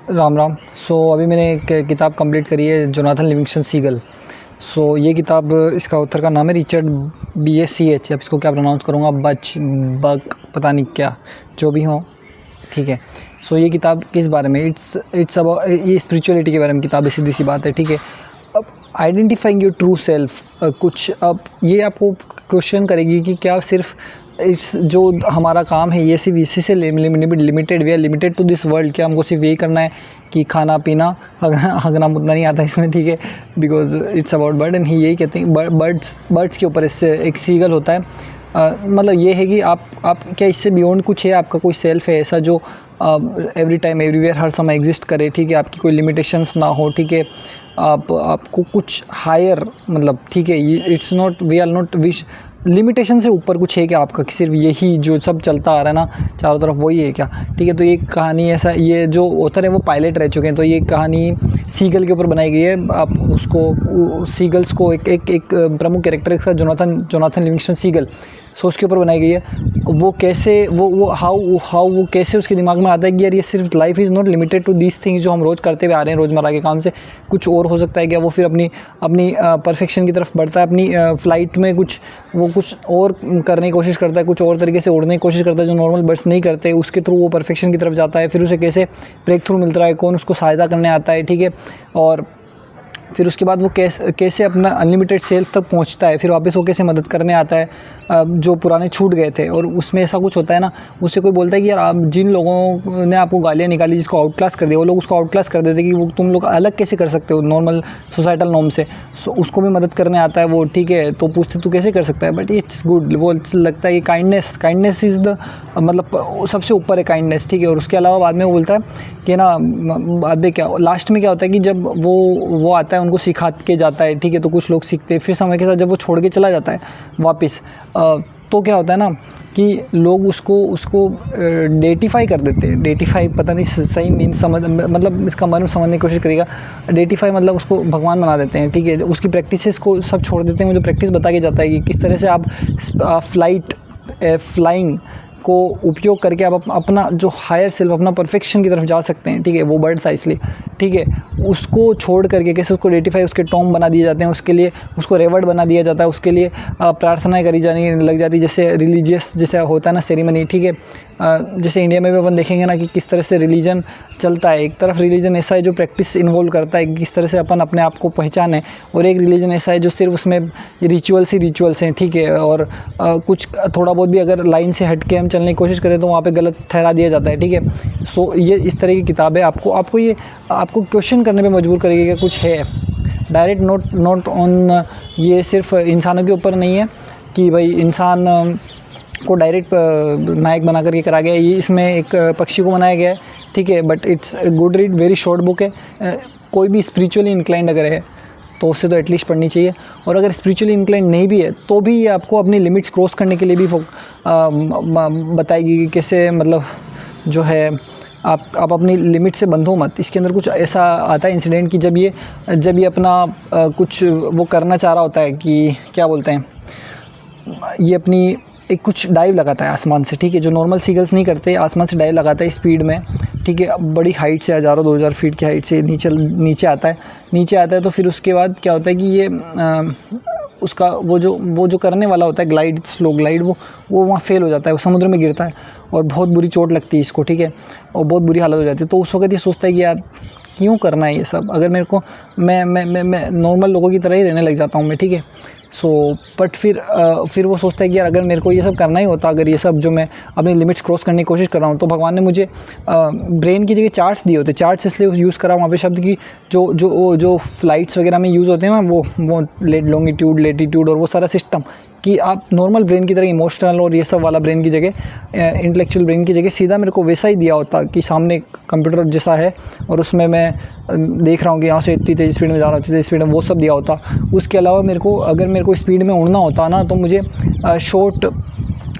राम राम। अभी मैंने एक किताब कंप्लीट करी है, जोनाथन लिविंगस्टन सीगल। ये किताब, इसका ऑथर का नाम है रिचर्ड BACH। अब इसको क्या प्रोनाउंस करूँगा, बक पता नहीं क्या, जो भी हो, ठीक है। ये किताब किस बारे में, इट्स अबाउट, ये स्पिरिचुअलिटी के बारे में किताब है, सीधी सी बात है, ठीक है। अब आइडेंटिफाइंग योर ट्रू सेल्फ, कुछ अब ये आपको क्वेश्चन करेगी कि क्या सिर्फ इस जो हमारा काम है ये सिर्फ इसी से limited, we are limited to this world, क्या हमको सिर्फ यही करना है कि खाना पीना, हगना मुतना नहीं आता इसमें, ठीक है, because it's about bird. And he यही कहते हैं, बर्ड्स के ऊपर इससे एक सीगल होता है। मतलब ये है कि आप क्या इससे बियॉन्ड कुछ है, आपका कोई सेल्फ है ऐसा जो एवरी टाइम एवरीवेयर हर समय एग्जिस्ट करे, ठीक है, आपकी कोई लिमिटेशंस ना हो, ठीक है, आपको कुछ हायर, मतलब ठीक है, it's not, we are not wish, limitation से ऊपर कुछ है क्या आपका, कि सिर्फ यही जो सब चलता आ रहा है ना चारों तरफ वही है क्या, ठीक है। तो ये कहानी ऐसा, ये जो ऑथर है वो पायलट रह चुके हैं, तो ये कहानी सीगल के ऊपर बनाई गई है। आप उसको सीगल्स को एक प्रमुख कैरेक्टर है इसका, जोनाथन लिविंगस्टन सीगल, उसके ऊपर बनाई गई है। वो कैसे वो हाउ वो कैसे उसके दिमाग में आता है कि यार ये सिर्फ life is not limited to these things जो हम रोज़ करते हुए आ रहे हैं रोज़मर्रा के काम से, कुछ और हो सकता है क्या। वो फिर अपनी परफेक्शन की तरफ बढ़ता है, अपनी फ़्लाइट में कुछ और करने की कोशिश करता है, कुछ और तरीके से उड़ने की कोशिश करता है जो नॉर्मल बर्ड्स नहीं करते, उसके थ्रू वो परफेक्शन की तरफ जाता है। फिर उसे कैसे ब्रेक थ्रू मिलता है, कौन उसको सहायता करने आता है, ठीक है, और फिर उसके बाद वो कैसे अपना अनलिमिटेड सेल्फ तक पहुंचता है, फिर वापस वो कैसे मदद करने आता है जो पुराने छूट गए थे। और उसमें ऐसा कुछ होता है ना, उससे कोई बोलता है कि यार आप जिन लोगों ने आपको गालियाँ निकाली, जिसको आउट क्लास कर दिया, वो लोग उसको आउट क्लास कर देते कि वो तुम लोग अलग कैसे कर सकते हो नॉर्मल सोसाइटल नॉर्म से। उसको भी मदद करने आता है वो, ठीक है, तो पूछते तू कैसे कर सकता है, बट इट्स गुड, वो लगता है कि काइंडनेस इज़ द, मतलब सबसे ऊपर है काइंडनेस, ठीक है। और उसके अलावा बाद में वो बोलता है कि ना, बाद में क्या, लास्ट में क्या होता है कि जब वो आता है उनको सिखा के जाता है, ठीक है, तो कुछ लोग सीखते हैं, फिर समय के साथ जब वो छोड़ के चला जाता है वापस, तो क्या होता है ना कि लोग उसको डेटिफाई कर देते हैं। डेटिफाई पता नहीं सही मीन मतलब इसका मर्म समझने की कोशिश करेगा। डेटिफाई मतलब उसको भगवान बना देते हैं, ठीक है, उसकी प्रैक्टिसेस को सब छोड़ देते हैं। मुझे प्रैक्टिस बता के जाता है कि किस तरह से आप फ्लाइंग को उपयोग करके आप अपना जो हायर सेल्फ, अपना परफेक्शन की तरफ जा सकते हैं, ठीक है। वो बर्ड था इसलिए, ठीक है, उसको छोड़ करके कैसे उसको रेटिफाई, उसके टॉम बना दिए जाते हैं, उसके लिए उसको रेवर्ड बना दिया जाता है, उसके लिए प्रार्थनाएं करी जाने लग जाती, जैसे रिलीजियस जैसे होता है ना सेरेमनी, ठीक है। जैसे इंडिया में भी अपन देखेंगे ना कि किस तरह से रिलीजन चलता है। एक तरफ रिलीजन ऐसा है जो प्रैक्टिस इन्वॉल्व करता है कि किस तरह से अपन अपने आप को पहचाने, और एक रिलीजन ऐसा है जो सिर्फ उसमें रिचुअल्स हैं, ठीक है, और कुछ थोड़ा बहुत भी अगर लाइन से हट के हम चलने की कोशिश करें तो वहाँ पे गलत ठहरा दिया जाता है, ठीक है। ये इस तरह की किताब है, आपको क्वेश्चन करने पे मजबूर करेगी कि कुछ है डायरेक्ट, नॉट ऑन, ये सिर्फ इंसानों के ऊपर नहीं है कि भाई इंसान को डायरेक्ट नायक बना करके करा गया है। ये इसमें एक पक्षी को बनाया गया है, ठीक है, but it's good read, very short book है। कोई भी स्पिरिचुअली इंक्लाइंड अगर है तो उससे तो एटलीस्ट पढ़नी चाहिए, और अगर स्पिरिचुअली इंक्लाइंड नहीं भी है तो भी ये आपको अपनी लिमिट्स क्रॉस करने के लिए भी बताएगी कि कैसे, मतलब जो है आप अपनी लिमिट से बंधो मत। इसके अंदर कुछ ऐसा आता है इंसिडेंट कि जब ये अपना कुछ वो करना चाह रहा होता है कि क्या बोलते हैं, ये अपनी एक कुछ डाइव लगाता है आसमान से, ठीक है, जो नॉर्मल सीगल्स नहीं करते, आसमान से डाइव लगाता है स्पीड में, ठीक है, बड़ी हाइट से, 1000-2000 फीट की हाइट से नीचे आता है। तो फिर उसके बाद क्या होता है कि ये उसका वो जो करने वाला होता है ग्लाइड, स्लो ग्लाइड, वो वहाँ फेल हो जाता है, वो समुद्र में गिरता है और बहुत बुरी चोट लगती है इसको, ठीक है, और बहुत बुरी हालत हो जाती है। तो उस वक्त ये सोचता है कि यार क्यों करना है ये सब, अगर मेरे को मैं नॉर्मल लोगों की तरह ही रहने लग जाता हूँ मैं, ठीक है। बट फिर वो सोचता है कि यार अगर मेरे को ये सब करना ही होता, अगर ये सब जो मैं अपनी लिमिट्स क्रॉस करने की कोशिश कर रहा हूँ, तो भगवान ने मुझे ब्रेन की जगह चार्ट्स दिए होते। चार्ट्स इसलिए यूज़ करा वहाँ पे शब्द की जो फ्लाइट्स वगैरह में यूज़ होते हैं ना, वो लॉन्गिट्यूड, लेटीट्यूड और वो सारा सिस्टम, कि आप नॉर्मल ब्रेन की तरह इमोशनल और ये सब वाला ब्रेन की जगह, इंटेलेक्चुअल ब्रेन की जगह सीधा मेरे को वैसा ही दिया होता कि सामने कंप्यूटर जैसा है और उसमें मैं देख रहा हूँ कि यहाँ से इतनी तेज़ स्पीड में जा रहा हूँ, इतनी तेज़ स्पीड में, वो सब दिया होता। उसके अलावा अगर मेरे को स्पीड में उड़ना होता ना, तो मुझे शॉर्ट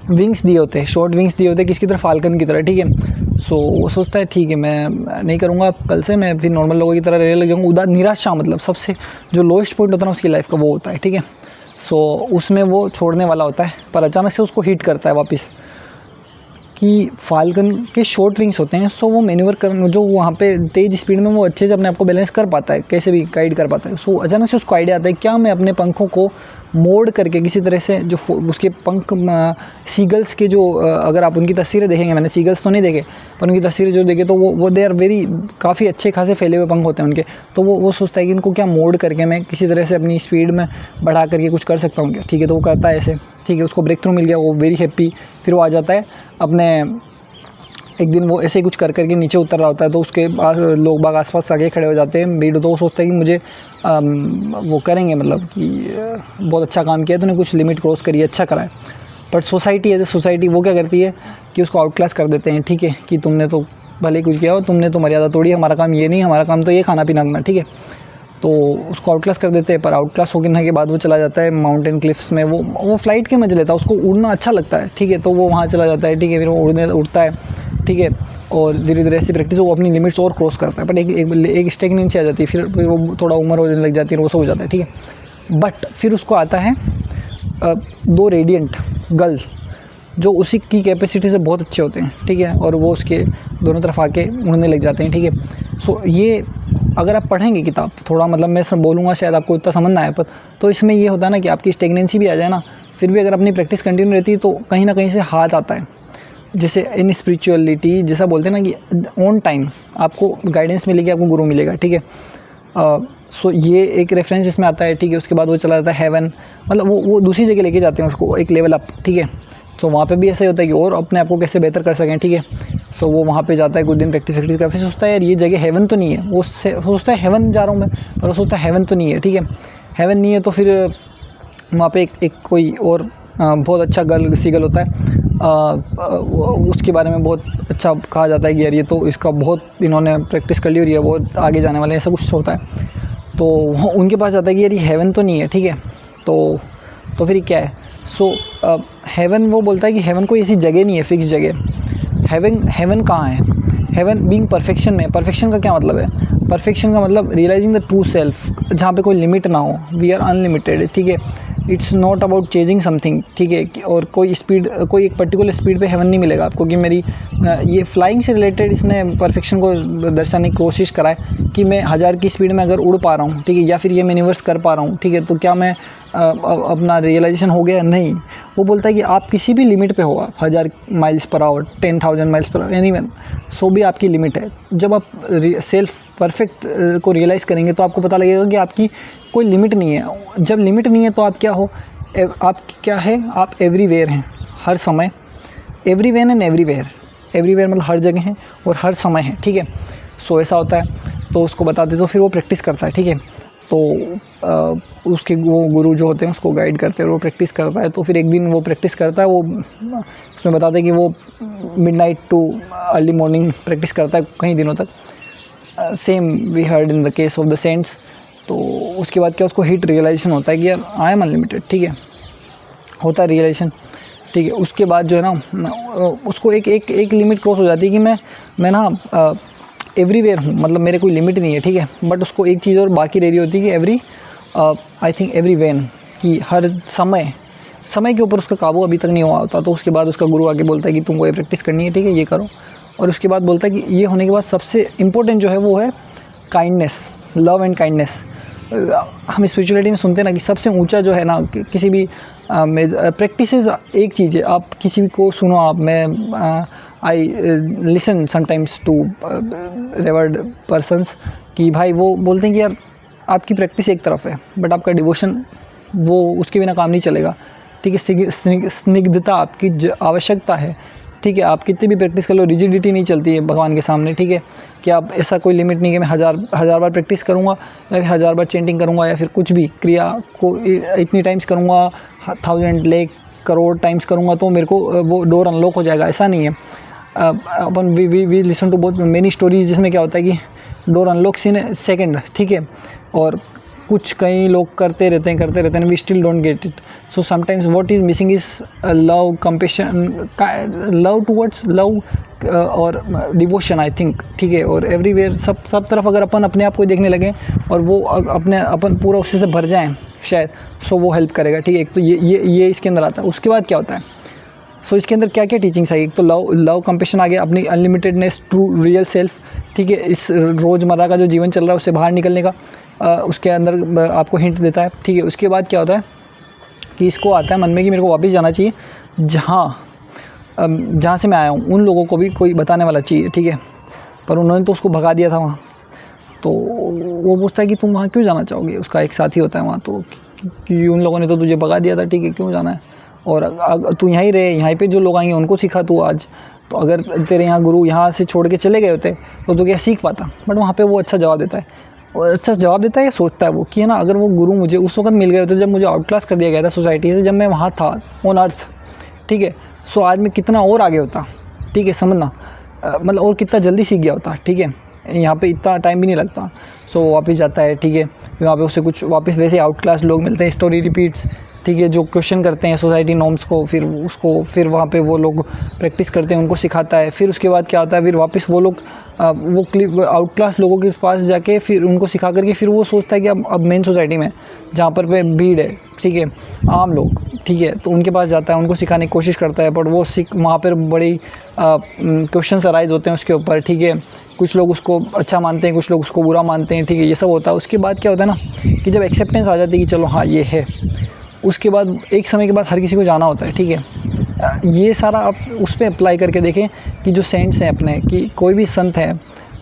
विंग्स दिए होते किसकी तरह, फाल्कन की तरह, ठीक है। वो सोचता है ठीक है मैं नहीं करूँगा कल से, मैं फिर नॉर्मल लोगों की तरह रहने लग जाऊँगा। उदार निराशा, मतलब सबसे जो लोएस्ट पॉइंट होता है ना उसकी लाइफ का, वो होता है, ठीक है। उसमें वो छोड़ने वाला होता है, पर अचानक से उसको हिट करता है वापस। कि फाल्कन के शॉर्ट विंग्स होते हैं, सो वो मैन्यूवर कर जो वहाँ पे तेज़ स्पीड में वो अच्छे से अपने आप को बैलेंस कर पाता है, कैसे भी गाइड कर पाता है। सो अचानक से उसको आइडिया आता है क्या मैं अपने पंखों को मोड़ करके किसी तरह से जो उसके पंख सीगल्स के जो अगर आप उनकी तस्वीरें देखेंगे, मैंने सीगल्स तो नहीं देखे पर उनकी तस्वीरें जो देखे तो वो दे आर वेरी काफ़ी अच्छे खासे फैले हुए पंख होते हैं उनके। तो वो सोचता है कि इनको क्या मोड़ करके मैं किसी तरह से अपनी स्पीड में बढ़ा करके कुछ कर सकता हूँ क्या, ठीक है। तो वो करता है ऐसे, ठीक है, उसको ब्रेक थ्रू मिल गया, वो वेरी हैप्पी। फिर वो आ जाता है अपने, एक दिन वो ऐसे ही कुछ कर करके नीचे उतर रहा होता है, तो उसके लोग बाग आसपास आगे खड़े हो जाते हैं भीड़। तो वो सोचता है कि मुझे वो करेंगे, मतलब कि बहुत अच्छा काम किया तूने, कुछ लिमिट क्रॉस करी है, अच्छा करा है। But society as a society वो क्या करती है कि उसको आउट क्लास कर देते हैं, ठीक है, कि तुमने तो भले कुछ किया हो, तुमने तो मर्यादा तोड़ी, हमारा काम ये नहीं, हमारा काम तो ये खाना पीना करना, ठीक है। तो उसको आउट क्लास कर देते हैं, पर आउट क्लास होने के बाद वो चला जाता है माउंटेन क्लिफ्स में। वो फ्लाइट के मजे लेता है, उसको उड़ना अच्छा लगता है, ठीक है। तो वो वहाँ चला जाता है, ठीक है, फिर वो उड़ता है, ठीक है, और धीरे धीरे ऐसी प्रैक्टिस वो अपनी लिमिट्स और क्रॉस करता है। बट एक स्टेगनेंसी आ जाती है, फिर वो थोड़ा उम्र होने लग जाती है, वो सो हो जाता है, ठीक है। बट फिर उसको आता है 2 रेडिएंट गर्ल जो उसी की कैपेसिटी से बहुत अच्छे होते हैं, ठीक है, और वो उसके दोनों तरफ आके उड़ने लग जाते हैं, ठीक है। सो ये अगर आप पढ़ेंगे किताब थोड़ा, मतलब मैं सब बोलूँगा शायद आपको इतना समझ ना आए, पर तो इसमें ये होता है ना कि आपकी स्टेगनेंसी भी आ जाए ना, फिर भी अगर अपनी प्रैक्टिस कंटिन्यू रहती है तो कहीं ना कहीं से हाथ आता है। जैसे इन स्पिरिचुअलिटी जैसा बोलते हैं ना कि ऑन टाइम आपको गाइडेंस मिलेगी, आपको गुरु मिलेगा, ठीक है। सो ये एक रेफरेंस इसमें आता है, ठीक है। उसके बाद वो चला जाता है हेवन, मतलब वो दूसरी जगह लेके जाते हैं उसको, एक लेवल अप, ठीक है। तो वहाँ पे भी ऐसा ही होता है कि और अपने आप को कैसे बेहतर कर सकें, ठीक है। सो वो वहाँ पे जाता है, कुछ दिन प्रैक्टिस कर, फिर सोचता है यार ये जगह हेवन तो नहीं है, वो सोचता है हेवन जा रहा हूँ मैं, पर वो सोचता है हेवन तो नहीं है, ठीक है, हेवन नहीं है। तो फिर वहाँ पे एक कोई और बहुत अच्छा सीगल होता है, उसके बारे में बहुत अच्छा कहा जाता है कि यार ये तो इसका बहुत इन्होंने प्रैक्टिस कर ली और ये बहुत आगे जाने वाले हैं, ऐसा कुछ होता है। तो उनके पास आता है कि यार ये हेवन तो नहीं है, ठीक है। तो फिर क्या है। सो हेवन, वो बोलता है कि हेवन कोई ऐसी जगह नहीं है, फिक्स जगह। हेवन कहाँ है? हेवन बीइंग परफेक्शन में। परफेक्शन का क्या मतलब है? परफेक्शन का मतलब रियलाइजिंग द ट्रू सेल्फ, जहाँ पे कोई लिमिट ना हो, वी आर अनलिमिटेड, ठीक है। It's not about chasing something, ठीक है। और कोई एक पर्टिकुलर स्पीड पे हेवन नहीं मिलेगा आपको कि मेरी ये फ्लाइंग से रिलेटेड इसने परफेक्शन को दर्शाने की कोशिश करा है कि मैं 1000 की स्पीड में अगर उड़ पा रहा हूँ, ठीक है, या फिर ये मैन्यूवर्स कर पा रहा हूँ, ठीक है, तो क्या मैं अपना रियलाइजेशन हो गया? नहीं। वो बोलता है कि आप किसी भी लिमिट पे हो, 1000 miles per hour, 10,000 miles per hour, anyone, so भी आपकी लिमिट है। जब आप सेल्फ परफेक्ट को रियलाइज़ करेंगे तो आपको पता लगेगा कि आपकी कोई लिमिट नहीं है। जब लिमिट नहीं है तो आप क्या हो? आप क्या है? आप एवरीवेयर हैं, हर समय। एवरीवेयर एंड एवरीवेयर, एवरीवेयर मतलब हर जगह है और हर समय है, ठीक है। सो ऐसा होता है। तो उसको बता दे, तो फिर वो प्रैक्टिस करता है, ठीक है। तो उसके वो गुरु जो होते हैं उसको गाइड करते हैं और वो प्रैक्टिस करता है। तो फिर एक दिन वो प्रैक्टिस करता है, वो उसमें बताते हैं कि वो midnight to early morning practice करता है कई दिनों तक। Same we heard in the case of the saints. तो उसके बाद क्या, उसको हिट रियलाइजेशन होता है कि यार आई एम अनलिमिटेड, ठीक है, होता है रियलाइजेशन, ठीक है। उसके बाद जो है ना उसको एक लिमिट क्रॉस हो जाती है कि मैं ना एवरीवेयर हूँ, मतलब मेरे कोई लिमिट नहीं है, ठीक है। बट उसको एक चीज़ और बाकी रह रही होती है कि आई थिंक एवरी वेन, कि हर समय के ऊपर उसका काबू अभी तक नहीं हुआ होता। तो उसके बाद उसका गुरु आके बोलता है कि तुमको ये प्रैक्टिस करनी है, ठीक है, ये करो। और उसके बाद बोलता है कि ये होने के बाद सबसे इम्पोर्टेंट जो है वो है काइंडनेस, लव एंड काइंडनेस। हम स्पिरिचुअलिटी में सुनते हैं ना कि सबसे ऊंचा जो है ना किसी भी प्रैक्टिसेस एक चीज़ है। आप किसी भी को सुनो, आप मैं I listen sometimes to revered persons कि भाई वो बोलते हैं कि यार आपकी प्रैक्टिस एक तरफ है बट आपका डिवोशन वो उसके बिना काम नहीं चलेगा, ठीक है। स्निग्धता आपकी आवश्यकता है, ठीक है। आप कितनी भी प्रैक्टिस कर लो, रिजिडिटी नहीं चलती है भगवान के सामने, ठीक है। कि आप ऐसा कोई लिमिट नहीं कि मैं हज़ार बार प्रैक्टिस करूँगा या फिर 1000 बार चेंटिंग करूँगा या फिर कुछ भी क्रिया को इतनी टाइम्स करूँगा, 1000 लाख करोड़ टाइम्स करूँगा तो मेरे को वो डोर अनलॉक हो जाएगा, ऐसा नहीं है। अपन वी लिसन टू बहुत मेनी स्टोरीज जिसमें क्या होता है कि डोर अनलॉक्स इन सेकेंड, ठीक है। और कुछ कई लोग करते रहते हैं, we still don't get it. So sometimes what is missing is love, compassion, love towards love और डिवोशन, आई थिंक, ठीक है। और एवरीवेयर सब तरफ अगर अपन अपने आप को देखने लगें और वो अपन पूरा उससे से भर जाएं शायद, सो वो हेल्प करेगा, ठीक है। तो ये इसके अंदर आता है। उसके बाद क्या होता है, सो इसके अंदर क्या क्या टीचिंग्स आई, एक तो लव कंपैशन आ गया, अपनी अनलिमिटेडनेस, ट्रू रियल सेल्फ, ठीक है, इस रोज़मर्रा का जो जीवन चल रहा है उससे बाहर निकलने का उसके अंदर आपको हिंट देता है, ठीक है। उसके बाद क्या होता है कि इसको आता है मन में कि मेरे को वापस जाना चाहिए जहाँ से मैं आया हूँ, उन लोगों को भी कोई बताने वाला चाहिए, ठीक है। पर उन्होंने तो उसको भगा दिया था वहाँ, तो वो पूछता है कि तुम वहाँ क्यों जाना चाहोगे, उसका एक साथी होता है वहाँ, तो कि उन लोगों ने तो तुझे भगा दिया था, ठीक है, क्यों जाना है, और तू यहीं रहे, यहाँ पे जो लोग आएंगे उनको सिखा तू आज, तो अगर तेरे यहाँ गुरु यहाँ से छोड़ के चले गए होते तो क्या सीख पाता। बट वहाँ पे वो अच्छा जवाब देता है, या सोचता है वो कि है ना, अगर वो गुरु मुझे उस वक्त मिल गए होते जब मुझे आउटक्लास कर दिया गया था सोसाइटी से, जब मैं वहाँ था ऑन अर्थ, ठीक है, सो आज मैं कितना और आगे होता, ठीक है, समझना, मतलब और कितना जल्दी सीख गया होता, ठीक है, यहाँ पे इतना टाइम भी नहीं लगता। सो वापस जाता है, ठीक है, वहाँ पे उससे कुछ वापस वैसे आउट क्लास लोग मिलते हैं, स्टोरी रिपीट्स, ठीक है, जो क्वेश्चन करते हैं सोसाइटी नॉर्म्स को, फिर वहाँ पे वो लोग प्रैक्टिस करते हैं, उनको सिखाता है। फिर उसके बाद क्या होता है, फिर वापस वो लोग वो आउट क्लास लोगों के पास जाके फिर उनको सिखा करके फिर वो सोचता है कि अब मेन सोसाइटी में जहाँ पर पे भीड़ है, ठीक है, आम लोग, ठीक है, तो उनके पास जाता है, उनको सिखाने की कोशिश करता है, बट वो वहाँ पर बड़ी क्वेश्चन अराइज होते हैं उसके ऊपर, ठीक है, कुछ लोग उसको अच्छा मानते हैं, कुछ लोग उसको बुरा मानते हैं, ठीक है, ये सब होता है। उसके बाद क्या होता है ना कि जब एक्सेप्टेंस आ जाती है कि चलो हाँ ये है, उसके बाद एक समय के बाद हर किसी को जाना होता है, ठीक है। ये सारा आप उस पर अप्लाई करके देखें कि जो सेंट्स हैं अपने, कि कोई भी संत है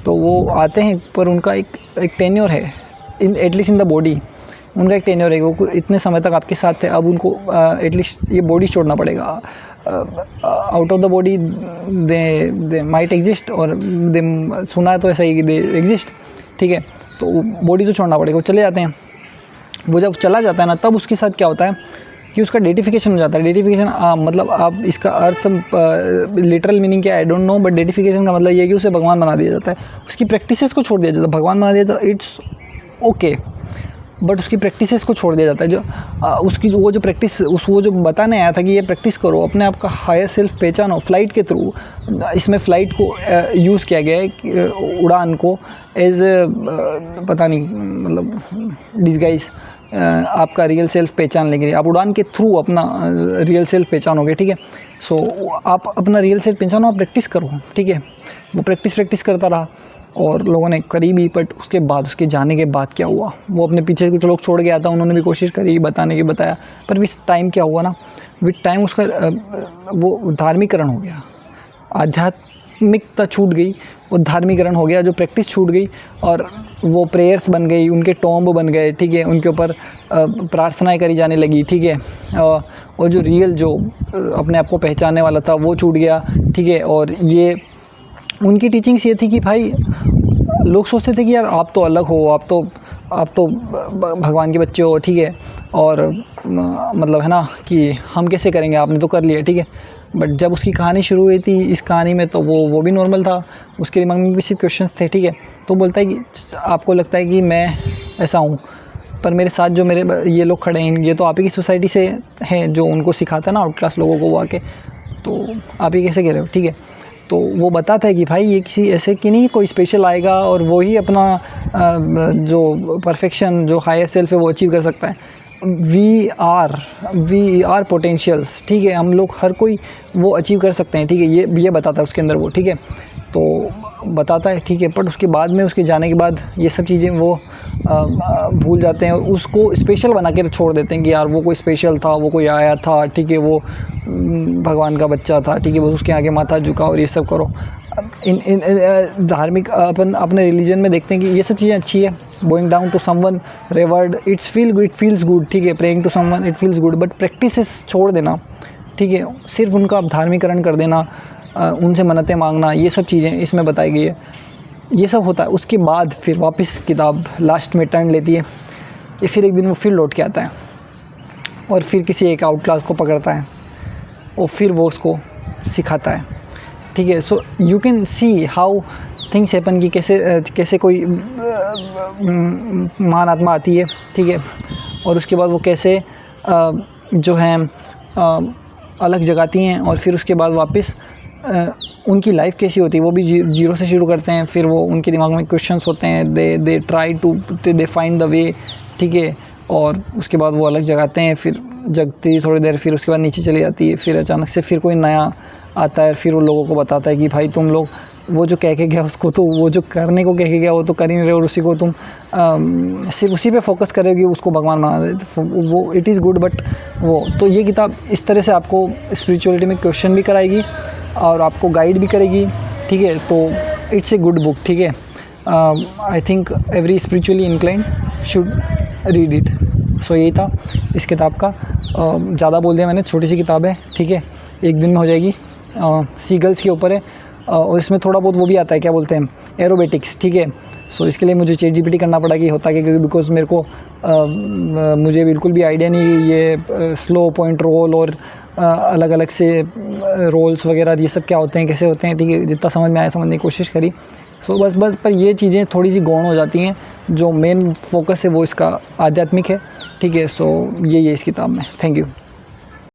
तो वो आते हैं पर उनका एक टेन्योर है, एटलीस्ट इन द बॉडी उनका एक टेन्योर है, वो इतने समय तक आपके साथ है, अब उनको एटलीस्ट ये बॉडी छोड़ना पड़ेगा। Out of the body they might exist, और दे सुना है तो ऐसा ही कि दे एग्जिस्ट, ठीक है, तो बॉडी तो छोड़ना पड़ेगा, वो चले जाते हैं। वो जब चला जाता है ना, तब उसके साथ क्या होता है कि उसका डेटिफिकेशन हो जाता है। डेटिफिकेशन मतलब आप इसका अर्थ लिटरल मीनिंग क्या है आई डोंट नो, बट डेटिफिकेशन का मतलब ये है कि उसे भगवान बना दिया जाता है, उसकी प्रैक्टिसेस को छोड़ दिया जाता है। भगवान बना दिया जाता है, इट्स ओके, बट उसकी प्रैक्टिसेस को छोड़ दिया जाता है। जो उसकी वो जो प्रैक्टिस वो जो बताने आया था कि ये प्रैक्टिस करो, अपने आप का हायर सेल्फ पहचानो फ़्लाइट के थ्रू। इसमें फ़्लाइट को यूज़ किया गया है, उड़ान को एज पता नहीं मतलब डिस्गाइज आपका रियल सेल्फ पहचान लेंगे। आप उड़ान के थ्रू अपना रियल सेल्फ पहचानोगे, ठीक है। सो आप अपना रियल सेल्फ पहचानो, आप प्रैक्टिस करो, ठीक है। वो प्रैक्टिस करता रहा और लोगों ने करी भी, बट उसके बाद उसके जाने के बाद क्या हुआ, वो अपने पीछे कुछ लोग छोड़ गया था, उन्होंने भी कोशिश करी बताने की, बताया, पर विथ टाइम क्या हुआ ना, विथ टाइम उसका वो धार्मिकरण हो गया, आध्यात्मिकता छूट गई और धार्मिकरण हो गया, जो प्रैक्टिस छूट गई और वो प्रेयर्स बन गई, उनके टॉम्ब बन गए, ठीक है, उनके ऊपर प्रार्थनाएं करी जाने लगी, ठीक है, और जो रियल जो अपने आप को पहचानने वाला था वो छूट गया, ठीक है। और ये उनकी टीचिंग्स ये थी कि भाई लोग सोचते थे कि यार आप तो अलग हो, आप तो भगवान के बच्चे हो, ठीक है, और मतलब है ना कि हम कैसे करेंगे, आपने तो कर लिया, ठीक है। बट जब उसकी कहानी शुरू हुई थी इस कहानी में, तो वो भी नॉर्मल था, उसके दिमाग में भी सिर्फ क्वेश्चंस थे, ठीक है। तो बोलता है कि आपको लगता है कि मैं ऐसा हूँ, पर मेरे साथ जो मेरे ये लोग खड़े हैं, ये तो आप ही की सोसाइटी से हैं, जो उनको सिखाता है ना आउट क्लास लोगों को वो आके, तो आप ही कैसे कह रहे हो, ठीक है। तो वो बताता है कि भाई ये किसी ऐसे कि नहीं कोई स्पेशल आएगा और वो ही अपना जो परफेक्शन, जो हायर सेल्फ है वो अचीव कर सकता है। वी आर पोटेंशियल्स, ठीक है, हम लोग हर कोई वो अचीव कर सकते हैं, ठीक है। ये बताता है उसके अंदर वो, ठीक है, तो बताता है, ठीक है। बट उसके बाद में, उसके जाने के बाद ये सब चीज़ें वो भूल जाते हैं और उसको स्पेशल बना के छोड़ देते हैं कि यार वो कोई स्पेशल था, वो कोई आया था, ठीक है, वो भगवान का बच्चा था, ठीक है, बस उसके आगे माथा झुका और ये सब करो। इन धार्मिक अपने रिलीजन में देखते हैं कि ये सब चीज़ें अच्छी है, going down to someone revered it feels good, ठीक है, praying to someone it feels good, but practices छोड़ देना, ठीक है, सिर्फ उनका धार्मिकरण कर देना, उनसे मन्नतें मांगना, ये सब चीज़ें इसमें बताई गई है। ये सब होता है। उसके बाद फिर वापस किताब लास्ट में टर्न लेती है, ये फिर एक दिन वो फिर लौट के आता है और फिर किसी एक आउट क्लास को पकड़ता है और फिर वो उसको सिखाता है, ठीक है। So you can see how things happen, कि कैसे कोई महान आत्मा आती है, ठीक है, और उसके बाद वो कैसे जो है अलग जगाती हैं और फिर उसके बाद वापस उनकी लाइफ कैसी होती है, वो भी जीरो से शुरू करते हैं, फिर वो उनके दिमाग में क्वेश्चंस होते हैं, they try to they find the way, ठीक है, और उसके बाद वो अलग जगाते हैं, फिर जगती थोड़ी देर, फिर उसके बाद नीचे चली जाती है, फिर अचानक से फिर कोई नया आता है, फिर वो लोगों को बताता है कि भाई तुम लोग वो जो कह के गया उसको, तो वो जो करने को कह के गया वो तो कर ही नहीं रहे, और उसी को तुम सिर्फ उसी पे फोकस करोगे, उसको भगवान बना देते, वो इट इज़ गुड, बट वो तो ये किताब इस तरह से आपको स्पिरिचुअलिटी में क्वेश्चन भी कराएगी और आपको गाइड भी करेगी, ठीक है। तो इट्स ए गुड बुक, ठीक है। I think every spiritually inclined should read it. So यही था इस किताब का। ज़्यादा बोल दिया मैंने, छोटी सी किताब है, ठीक है, एक दिन में हो जाएगी। सीगल्स के ऊपर है, और इसमें थोड़ा बहुत वो भी आता है, क्या बोलते हैं, एरोबेटिक्स, ठीक है। सो इसके लिए मुझे ChatGPT करना पड़ा कि होता क्या, क्योंकि बिकॉज मेरे को मुझे बिल्कुल भी आइडिया नहीं ये स्लो पॉइंट रोल और अलग अलग से रोल्स वगैरह ये सब क्या होते हैं, कैसे होते हैं, ठीक है। जितना समझ में आया समझने की कोशिश करी। सो बस पर ये चीज़ें थोड़ी सी गौण हो जाती हैं, जो मेन फोकस है वो इसका आध्यात्मिक है, ठीक है। सो ये इस किताब में। Thank you.